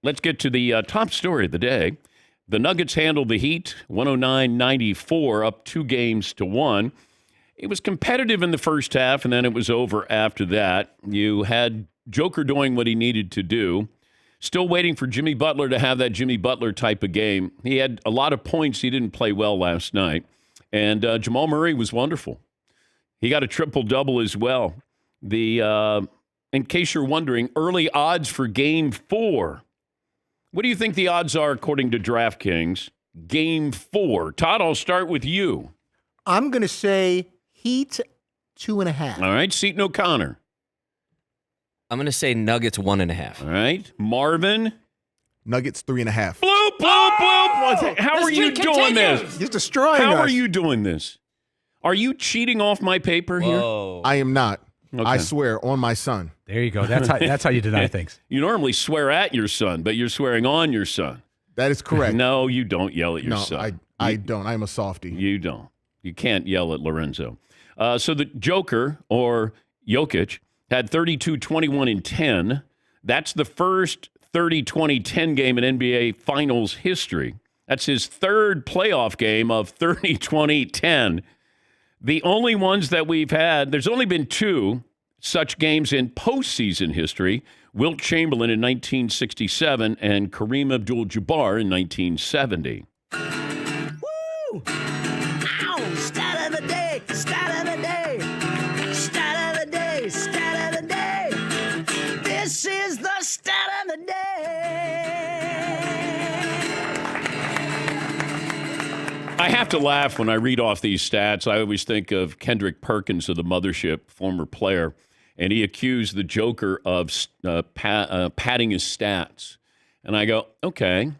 let's get to the top story of the day. The Nuggets handled the Heat 109-94, up 2-1. It was competitive in the first half, and then it was over after that. You had Joker doing what he needed to do. Still waiting for Jimmy Butler to have that Jimmy Butler type of game. He had a lot of points. He didn't play well last night. And Jamal Murray was wonderful. He got a triple-double as well. In case you're wondering, early odds for Game 4. What do you think the odds are according to DraftKings? Game 4. Todd, I'll start with you. I'm going to say Heat 2.5. All right, Seton O'Connor. I'm going to say Nuggets 1.5. All right, Marvin. Nuggets 3.5. Bloop, bloop, bloop. How are you doing this? He's destroying us. How are you doing this? Are you cheating off my paper here? I am not. Okay. I swear on my son. There you go. That's how you deny things. You normally swear at your son, but you're swearing on your son. That is correct. No, you don't yell at your son. I don't. I'm a softie. You don't. You can't yell at Lorenzo. So the Joker, or Jokic, had 32, 21, and 10. That's the first 30-20-10 game in NBA Finals history. That's his third playoff game of 30-20-10. The only ones that we've had, there's only been two such games in postseason history. Wilt Chamberlain in 1967 and Kareem Abdul-Jabbar in 1970. Woo! Ow! Stat of the day! Stat of the day! Stat of the day! Stat of the day! This is the stat of the day! I have to laugh when I read off these stats. I always think of Kendrick Perkins of the Mothership, former player, and he accused the Joker of padding his stats. And I go, okay.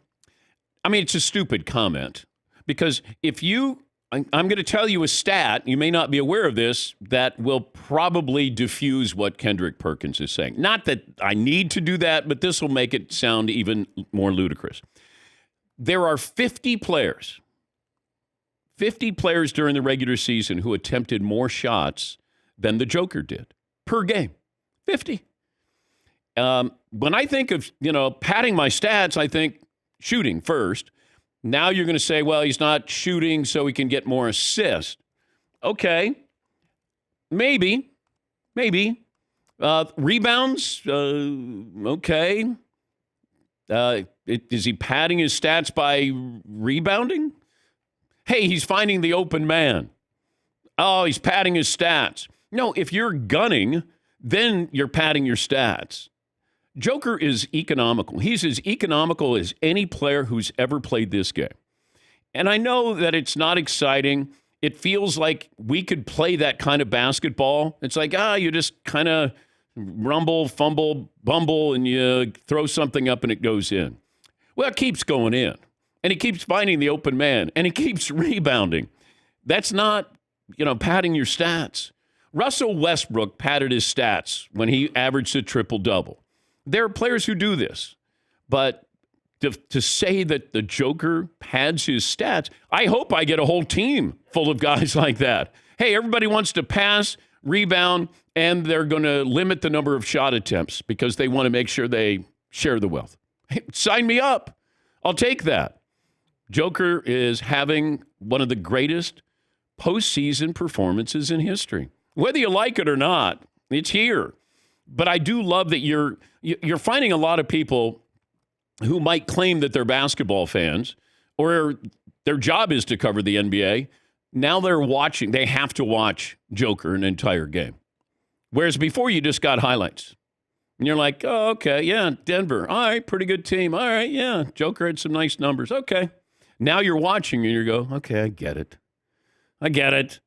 I mean, it's a stupid comment because I'm going to tell you a stat, you may not be aware of this, that will probably diffuse what Kendrick Perkins is saying. Not that I need to do that, but this will make it sound even more ludicrous. There are 50 players during the regular season who attempted more shots than the Joker did per game. 50. When I think of, padding my stats, I think shooting first. Now you're going to say, well, he's not shooting so he can get more assists. Okay. Maybe. Rebounds? Okay. Is he padding his stats by rebounding? Hey, he's finding the open man. Oh, he's padding his stats. No, if you're gunning, then you're padding your stats. Joker is economical. He's as economical as any player who's ever played this game. And I know that it's not exciting. It feels like we could play that kind of basketball. It's like, you just kind of rumble, fumble, bumble, and you throw something up and it goes in. Well, it keeps going in. And he keeps finding the open man, and he keeps rebounding. That's not, padding your stats. Russell Westbrook padded his stats when he averaged a triple-double. There are players who do this. But to say that the Joker pads his stats, I hope I get a whole team full of guys like that. Hey, everybody wants to pass, rebound, and they're going to limit the number of shot attempts because they want to make sure they share the wealth. Hey, sign me up. I'll take that. Joker is having one of the greatest postseason performances in history. Whether you like it or not, it's here. But I do love that you're finding a lot of people who might claim that they're basketball fans or their job is to cover the NBA. Now they're watching. They have to watch Joker an entire game. Whereas before you just got highlights. And you're like, oh, okay, yeah, Denver. All right, pretty good team. All right, yeah, Joker had some nice numbers. Okay. Now you're watching and you go, okay, I get it. And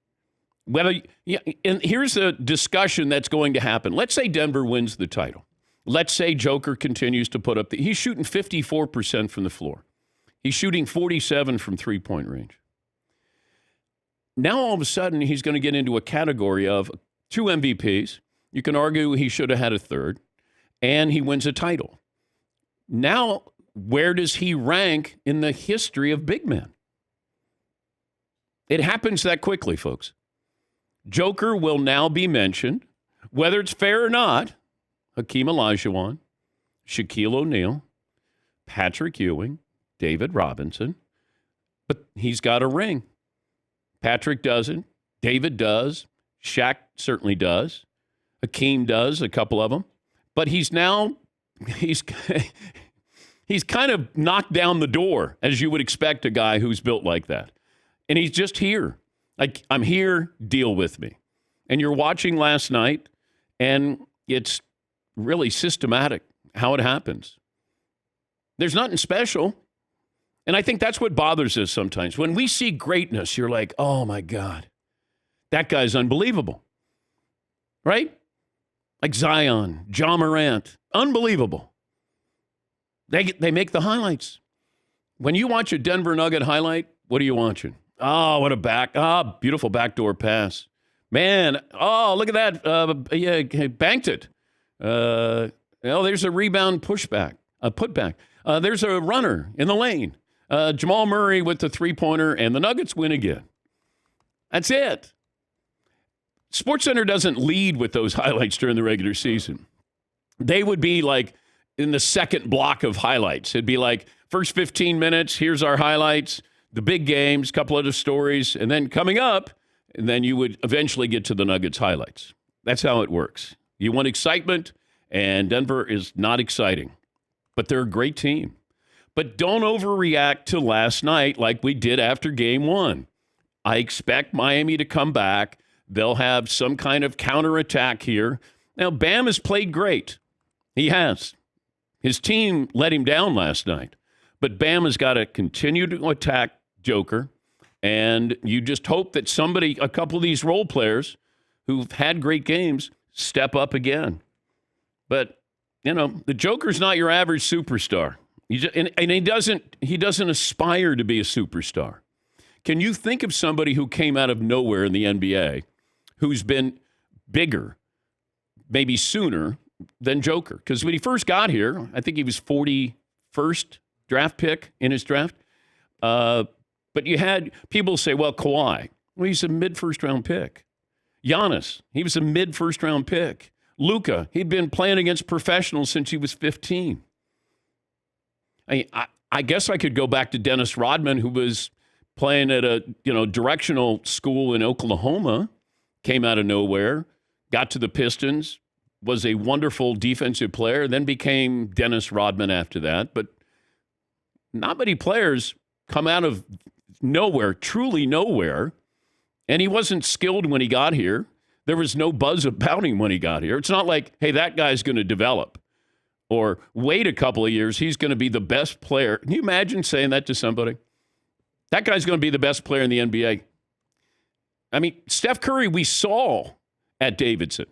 here's a discussion that's going to happen. Let's say Denver wins the title. Let's say Joker continues to put up he's shooting 54% from the floor. He's shooting 47 from three-point range. Now all of a sudden he's going to get into a category of 2 MVPs. You can argue he should have had a third, and he wins a title. Now, where does he rank in the history of big men? It happens that quickly, folks. Joker will now be mentioned, whether it's fair or not, Hakeem Olajuwon, Shaquille O'Neal, Patrick Ewing, David Robinson, but he's got a ring. Patrick doesn't. David does. Shaq certainly does. Hakeem does, a couple of them. But he's kind of knocked down the door, as you would expect a guy who's built like that. And he's just here. Like, I'm here, deal with me. And you're watching last night, and it's really systematic how it happens. There's nothing special. And I think that's what bothers us sometimes. When we see greatness, you're like, oh, my God, that guy's unbelievable. Right? Like Zion, John Morant, unbelievable. They make the highlights. When you watch a Denver Nugget highlight, what are you watching? Oh, what a beautiful backdoor pass. Man, oh, look at that. He banked it. There's a rebound putback. There's a runner in the lane. Jamal Murray with the three-pointer, and the Nuggets win again. That's it. SportsCenter doesn't lead with those highlights during the regular season. They would be like in the second block of highlights. It'd be like first 15 minutes, here's our highlights, the big games, couple other stories, and then coming up, and then you would eventually get to the Nuggets highlights. That's how it works. You want excitement, and Denver is not exciting. But they're a great team. But don't overreact to last night like we did after game one. I expect Miami to come back. They'll have some kind of counterattack here. Now, Bam has played great. He has. His team let him down last night. But Bam has got to continue to attack Joker. And you just hope that a couple of these role players who've had great games, step up again. But, the Joker's not your average superstar. And he doesn't aspire to be a superstar. Can you think of somebody who came out of nowhere in the NBA who's been bigger, maybe sooner, than Joker? Because when he first got here, I think he was 41st draft pick in his draft. But you had people say, well, Kawhi, he's a mid-first round pick. Giannis, he was a mid-first round pick. Luka, he'd been playing against professionals since he was 15. I guess I could go back to Dennis Rodman, who was playing at a directional school in Oklahoma, came out of nowhere, got to the Pistons, was a wonderful defensive player, then became Dennis Rodman after that. But not many players come out of nowhere, truly nowhere. And he wasn't skilled when he got here. There was no buzz about him when he got here. It's not like, hey, that guy's going to develop. Or wait a couple of years, he's going to be the best player. Can you imagine saying that to somebody? That guy's going to be the best player in the NBA. I mean, Steph Curry, we saw at Davidson.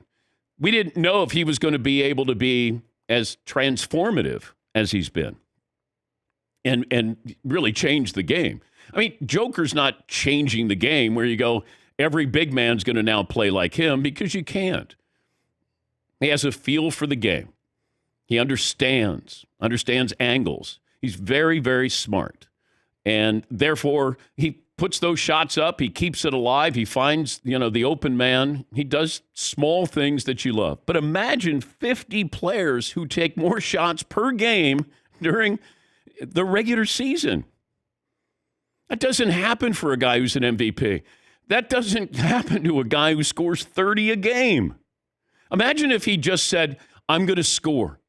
We didn't know if he was going to be able to be as transformative as he's been and really change the game. I mean, Joker's not changing the game where you go, every big man's going to now play like him, because you can't. He has a feel for the game. He understands angles. He's very, very smart. And therefore, he puts those shots up. He keeps it alive. He finds, the open man. He does small things that you love. But imagine 50 players who take more shots per game during the regular season. That doesn't happen for a guy who's an MVP. That doesn't happen to a guy who scores 30 a game. Imagine if he just said, I'm going to score.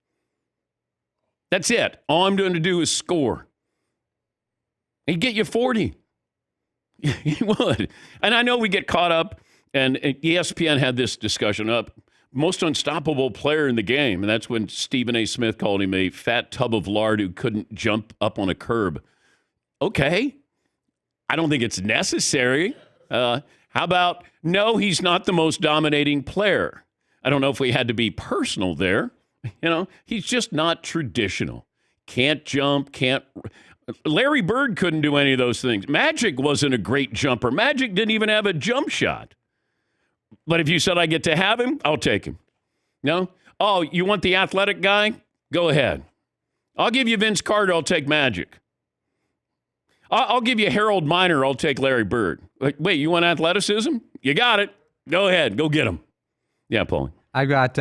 That's it. All I'm going to do is score. He'd get you 40. He would. And I know we get caught up, and ESPN had this discussion up. Most unstoppable player in the game. And that's when Stephen A. Smith called him a fat tub of lard who couldn't jump up on a curb. Okay. I don't think it's necessary. How about, no, he's not the most dominating player. I don't know if we had to be personal there. He's just not traditional. Can't jump, Larry Bird couldn't do any of those things. Magic wasn't a great jumper. Magic didn't even have a jump shot. But if you said I get to have him, I'll take him. No? Oh, you want the athletic guy? Go ahead. I'll give you Vince Carter. I'll take Magic. I'll give you Harold Miner. I'll take Larry Bird. Wait, you want athleticism? You got it. Go ahead. Go get him. Yeah, Paul. I got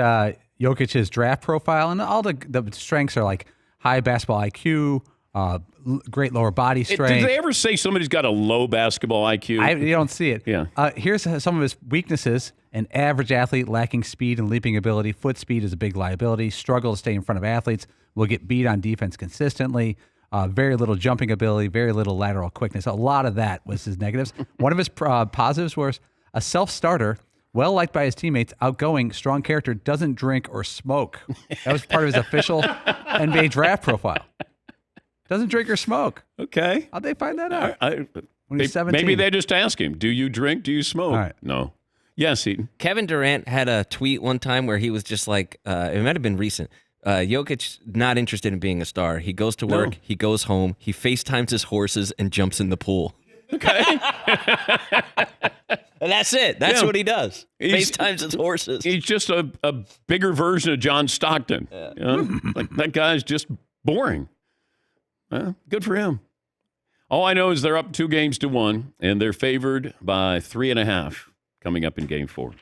Jokic's draft profile, and all the strengths are like high basketball IQ, great lower body strength. Did they ever say somebody's got a low basketball IQ? You don't see it. Yeah. Here's some of his weaknesses. An average athlete lacking speed and leaping ability. Foot speed is a big liability. Struggle to stay in front of athletes. Will get beat on defense consistently. Very little jumping ability. Very little lateral quickness. A lot of that was his negatives. One of his positives was a self-starter, well-liked by his teammates, outgoing, strong character, doesn't drink or smoke. That was part of his official NBA draft profile. Doesn't drink or smoke. Okay. How'd they find that out? When he's 17. Maybe they just ask him, do you drink? Do you smoke? All right. No. Yes, Eaton. Kevin Durant had a tweet one time where he was just like, it might have been recent. Jokic not interested in being a star. He goes to work, he goes home, he FaceTimes his horses and jumps in the pool. Okay. And that's it. That's Yeah. what he does. He's- FaceTimes his horses. He's just a bigger version of John Stockton. You know? Like, that guy's just boring. Good for him. All I know is they're up 2-1, and they're favored by 3.5 coming up in Game 4.